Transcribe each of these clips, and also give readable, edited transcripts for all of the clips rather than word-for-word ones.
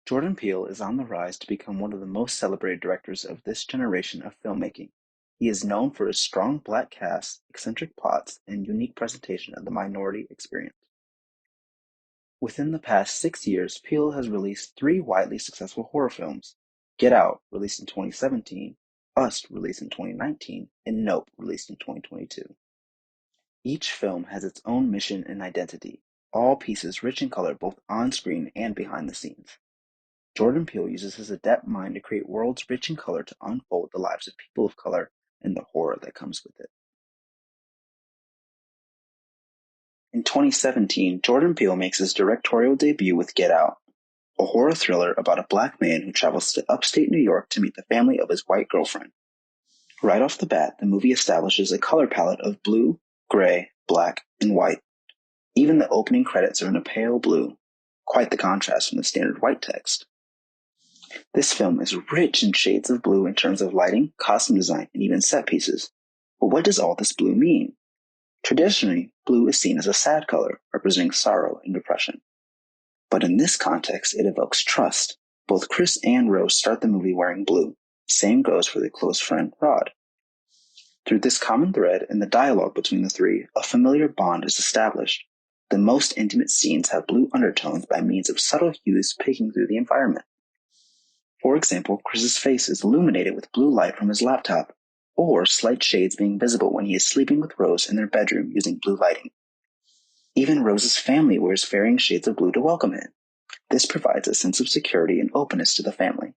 Jordan Peele is on the rise to become one of the most celebrated directors of this generation of filmmaking. He is known for his strong black cast, eccentric plots, and unique presentation of the minority experience. Within the past 6 years, Peele has released three widely successful horror films: Get Out, released in 2017, Us, released in 2019, and Nope, released in 2022. Each film has its own mission and identity, all pieces rich in color both on screen and behind the scenes. Jordan Peele uses his adept mind to create worlds rich in color to unfold the lives of people of color and the horror that comes with it. In 2017, Jordan Peele makes his directorial debut with Get Out, a horror thriller about a black man who travels to upstate New York to meet the family of his white girlfriend. Right off the bat, the movie establishes a color palette of blue, gray, black, and white. Even the opening credits are in a pale blue, quite the contrast from the standard white text. This film is rich in shades of blue in terms of lighting, costume design, and even set pieces. But what does all this blue mean? Traditionally, blue is seen as a sad color, representing sorrow and depression. But in this context, it evokes trust. Both Chris and Rose start the movie wearing blue. Same goes for their close friend, Rod. Through this common thread in the dialogue between the three, a familiar bond is established. The most intimate scenes have blue undertones by means of subtle hues picking through the environment. For example, Chris's face is illuminated with blue light from his laptop, or slight shades being visible when he is sleeping with Rose in their bedroom using blue lighting. Even Rose's family wears varying shades of blue to welcome him. This provides a sense of security and openness to the family.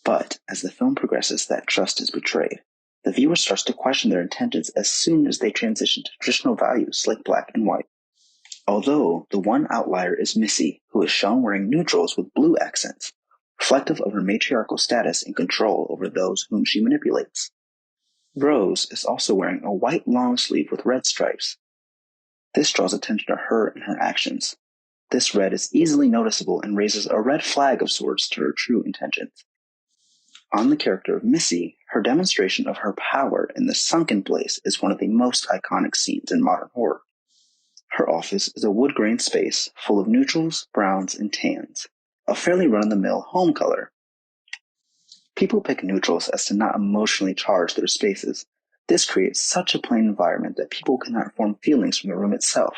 But as the film progresses, that trust is betrayed. The viewer starts to question their intentions as soon as they transition to traditional values like black and white. Although the one outlier is Missy, who is shown wearing neutrals with blue accents, reflective of her matriarchal status and control over those whom she manipulates. Rose is also wearing a white long sleeve with red stripes. This draws attention to her and her actions. This red is easily noticeable and raises a red flag of sorts to her true intentions. On the character of Missy, her demonstration of her power in the sunken place is one of the most iconic scenes in modern horror. Her office is a wood-grain space full of neutrals, browns, and tans, a fairly run-of-the-mill home color. People pick neutrals as to not emotionally charge their spaces. This creates such a plain environment that people cannot form feelings from the room itself.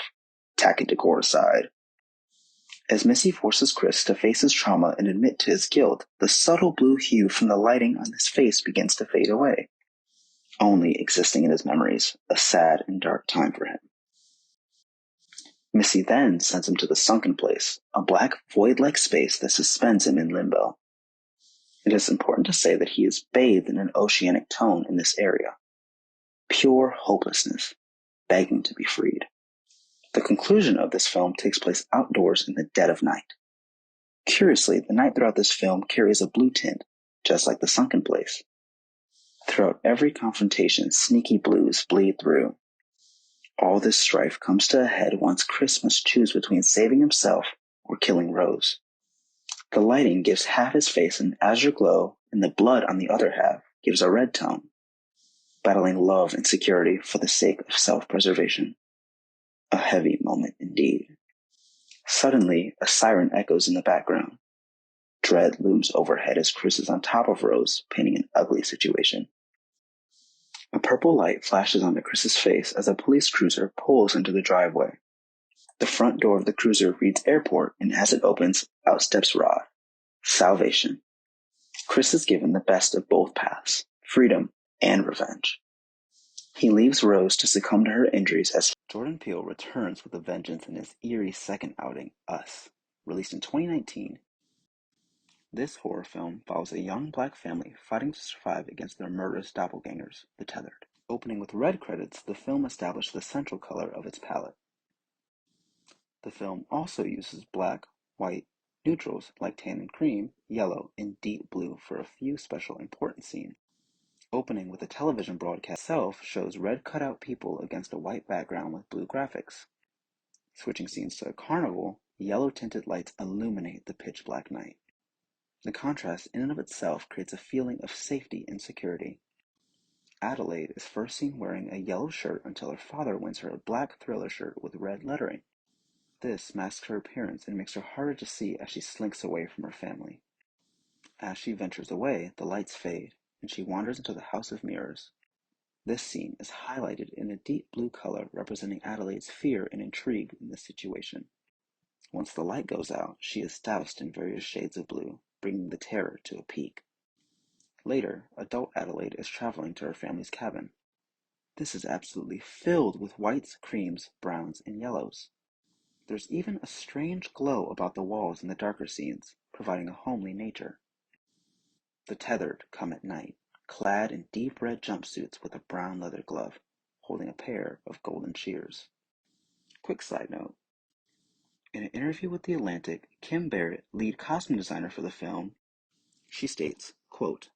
Tacky decor aside. As Missy forces Chris to face his trauma and admit to his guilt, the subtle blue hue from the lighting on his face begins to fade away, only existing in his memories, a sad and dark time for him. Missy then sends him to the sunken place, a black void-like space that suspends him in limbo. It is important to say that he is bathed in an oceanic tone in this area. Pure hopelessness, begging to be freed. The conclusion of this film takes place outdoors in the dead of night. Curiously, the night throughout this film carries a blue tint, just like the sunken place. Throughout every confrontation, sneaky blues bleed through. All this strife comes to a head once Chris must choose between saving himself or killing Rose. The lighting gives half his face an azure glow, and the blood on the other half gives a red tone, battling love and security for the sake of self-preservation. A heavy moment indeed. Suddenly, a siren echoes in the background. Dread looms overhead as Chris is on top of Rose, painting an ugly situation. A purple light flashes onto Chris's face as a police cruiser pulls into the driveway. The front door of the cruiser reads airport, and as it opens, out steps Rod. Salvation. Chris is given the best of both paths, freedom and revenge. He leaves Rose to succumb to her injuries as Jordan Peele returns with a vengeance in his eerie second outing, Us. Released in 2019, this horror film follows a young black family fighting to survive against their murderous doppelgangers, the Tethered. Opening with red credits, the film established the central color of its palette. The film also uses black, white, neutrals like tan and cream, yellow, and deep blue for a few special important scenes. Opening with the television broadcast itself shows red cutout people against a white background with blue graphics. Switching scenes to a carnival, yellow tinted lights illuminate the pitch black night. The contrast in and of itself creates a feeling of safety and security. Adelaide is first seen wearing a yellow shirt until her father wins her a black thriller shirt with red lettering. This masks her appearance and makes her harder to see as she slinks away from her family. As she ventures away, the lights fade, and she wanders into the House of Mirrors. This scene is highlighted in a deep blue color representing Adelaide's fear and intrigue in this situation. Once the light goes out, she is doused in various shades of blue, bringing the terror to a peak. Later, adult Adelaide is traveling to her family's cabin. This is absolutely filled with whites, creams, browns, and yellows. There's even a strange glow about the walls in the darker scenes, providing a homely nature. The tethered come at night, clad in deep red jumpsuits with a brown leather glove, holding a pair of golden shears. Quick side note. In an interview with The Atlantic, Kim Barrett, lead costume designer for the film, she states, quote,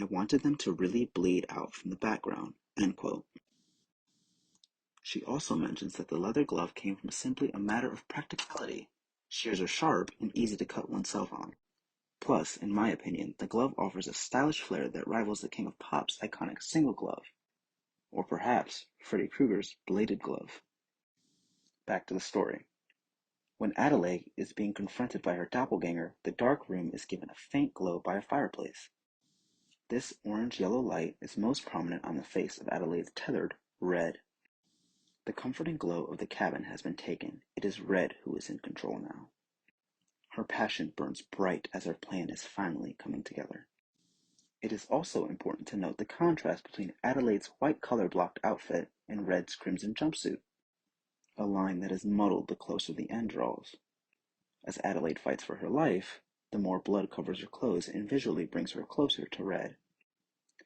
"I wanted them to really bleed out from the background," end quote. She also mentions that the leather glove came from simply a matter of practicality. Shears are sharp and easy to cut oneself on. Plus, in my opinion, the glove offers a stylish flair that rivals the King of Pop's iconic single glove. Or perhaps Freddy Krueger's bladed glove. Back to the story. When Adelaide is being confronted by her doppelganger, the dark room is given a faint glow by a fireplace. This orange-yellow light is most prominent on the face of Adelaide's tethered Red. The comforting glow of the cabin has been taken. It is Red who is in control now. Her passion burns bright as her plan is finally coming together. It is also important to note the contrast between Adelaide's white color-blocked outfit and Red's crimson jumpsuit, a line that is muddled the closer the end draws. As Adelaide fights for her life, the more blood covers her clothes and visually brings her closer to Red.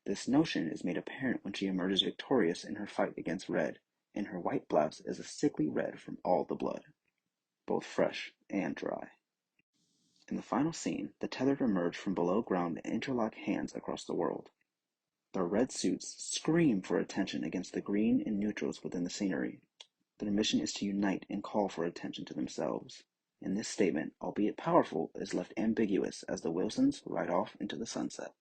This notion is made apparent when she emerges victorious in her fight against Red, and her white blouse is a sickly red from all the blood, both fresh and dry. In the final scene, the tethered emerge from below ground and interlock hands across the world. Their red suits scream for attention against the green and neutrals within the scenery. Their mission is to unite and call for attention to themselves. And this statement, albeit powerful, is left ambiguous as the Wilsons ride off into the sunset.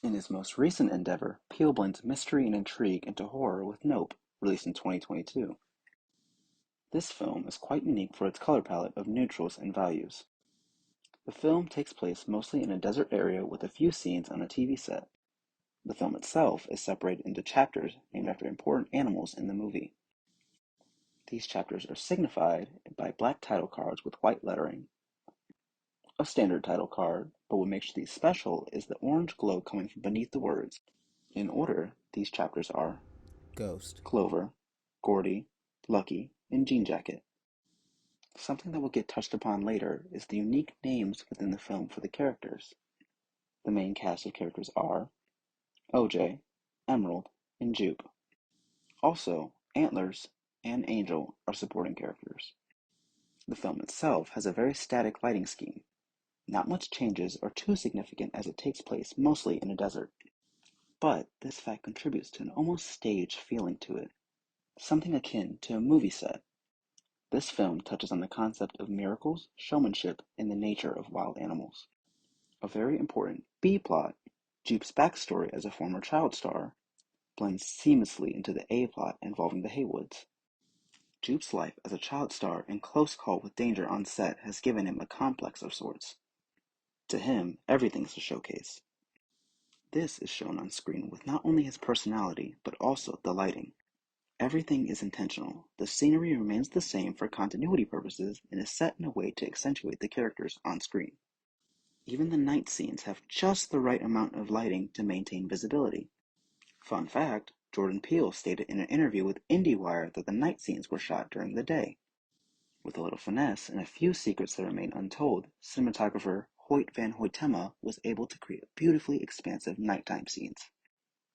In his most recent endeavor, Peele blends mystery and intrigue into horror with Nope, released in 2022. This film is quite unique for its color palette of neutrals and values. The film takes place mostly in a desert area with a few scenes on a TV set. The film itself is separated into chapters named after important animals in the movie. These chapters are signified by black title cards with white lettering. A standard title card, but what makes these special is the orange glow coming from beneath the words. In order, these chapters are Ghost, Clover, Gordy, Lucky, and Jean Jacket. Something that will get touched upon later is the unique names within the film for the characters. The main cast of characters are OJ, Emerald, and Jupe. Also, Antlers and Angel are supporting characters. The film itself has a very static lighting scheme. Not much changes are too significant as it takes place mostly in a desert. But this fact contributes to an almost staged feeling to it, something akin to a movie set. This film touches on the concept of miracles, showmanship, and the nature of wild animals. A very important B-plot, Jupe's backstory as a former child star, blends seamlessly into the A-plot involving the Haywoods. Jupe's life as a child star and close call with danger on set has given him a complex of sorts. To him, everything's a showcase. This is shown on screen with not only his personality, but also the lighting. Everything is intentional. The scenery remains the same for continuity purposes and is set in a way to accentuate the characters on screen. Even the night scenes have just the right amount of lighting to maintain visibility. Fun fact, Jordan Peele stated in an interview with IndieWire that the night scenes were shot during the day. With a little finesse and a few secrets that remain untold, cinematographer Hoyt van Hoytema was able to create beautifully expansive nighttime scenes.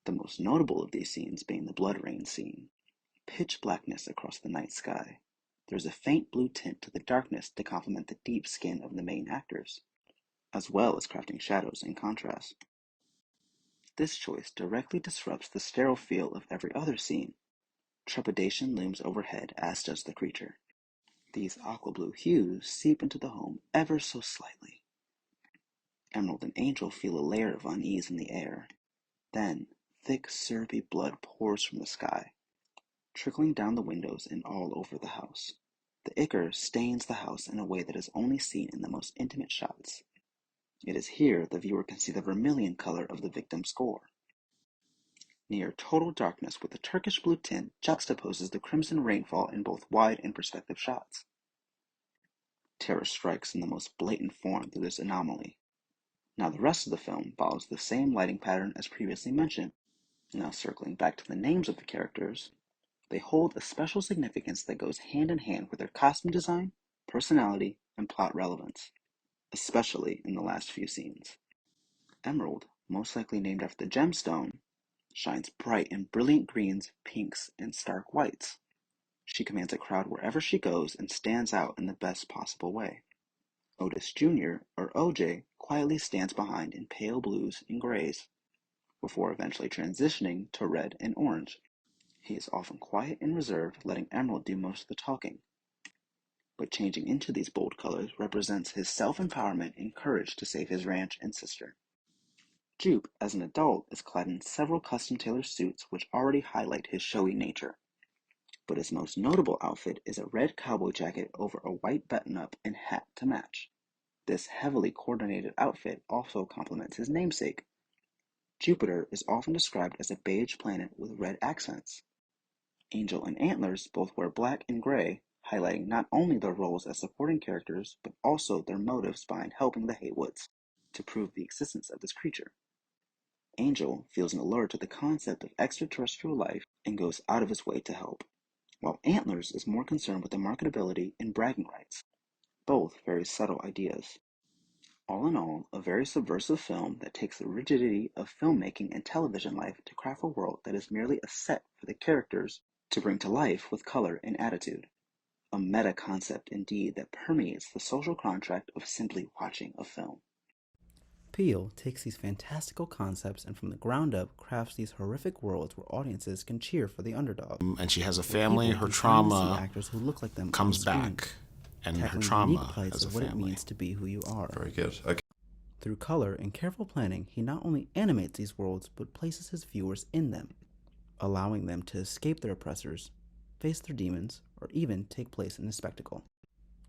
The most notable of these scenes being the blood rain scene. Pitch blackness across the night sky. There's a faint blue tint to the darkness to complement the deep skin of the main actors, as well as crafting shadows in contrast. This choice directly disrupts the sterile feel of every other scene. Trepidation looms overhead, as does the creature. These aqua blue hues seep into the home ever so slightly. Emerald and Angel feel a layer of unease in the air. Then, thick, syrupy blood pours from the sky, trickling down the windows and all over the house. The ichor stains the house in a way that is only seen in the most intimate shots. It is here the viewer can see the vermilion color of the victim's gore. Near total darkness with a Turkish blue tint juxtaposes the crimson rainfall in both wide and perspective shots. Terror strikes in the most blatant form through this anomaly. Now the rest of the film follows the same lighting pattern as previously mentioned. Now circling back to the names of the characters, they hold a special significance that goes hand in hand with their costume design, personality, and plot relevance, especially in the last few scenes. Emerald, most likely named after the gemstone, shines bright in brilliant greens, pinks, and stark whites. She commands a crowd wherever she goes and stands out in the best possible way. Otis Jr., or OJ, quietly stands behind in pale blues and grays, before eventually transitioning to red and orange. He is often quiet and reserved, letting Emerald do most of the talking. But changing into these bold colors represents his self-empowerment and courage to save his ranch and sister. Jupe, as an adult, is clad in several custom-tailored suits which already highlight his showy nature. But his most notable outfit is a red cowboy jacket over a white button-up and hat to match. This heavily coordinated outfit also complements his namesake. Jupiter is often described as a beige planet with red accents. Angel and Antlers both wear black and gray, highlighting not only their roles as supporting characters, but also their motives behind helping the Haywoods to prove the existence of this creature. Angel feels an allure to the concept of extraterrestrial life and goes out of his way to help, while Antlers is more concerned with the marketability and bragging rights. Both very subtle ideas. All in all, a very subversive film that takes the rigidity of filmmaking and television life to craft a world that is merely a set for the characters to bring to life with color and attitude. A meta concept indeed that permeates the social contract of simply watching a film. Peele takes these fantastical concepts and from the ground up crafts these horrific worlds where audiences can cheer for the underdog. And she has a We're family. even Her beginning to see trauma actors who look like them comes on screen, back, and her tackling unique trauma plights as a of what it family. means to be who you are. Very good. Okay. Through color and careful planning, he not only animates these worlds, but places his viewers in them, allowing them to escape their oppressors, face their demons, or even take place in a spectacle.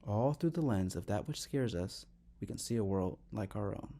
All through the lens of that which scares us, we can see a world like our own.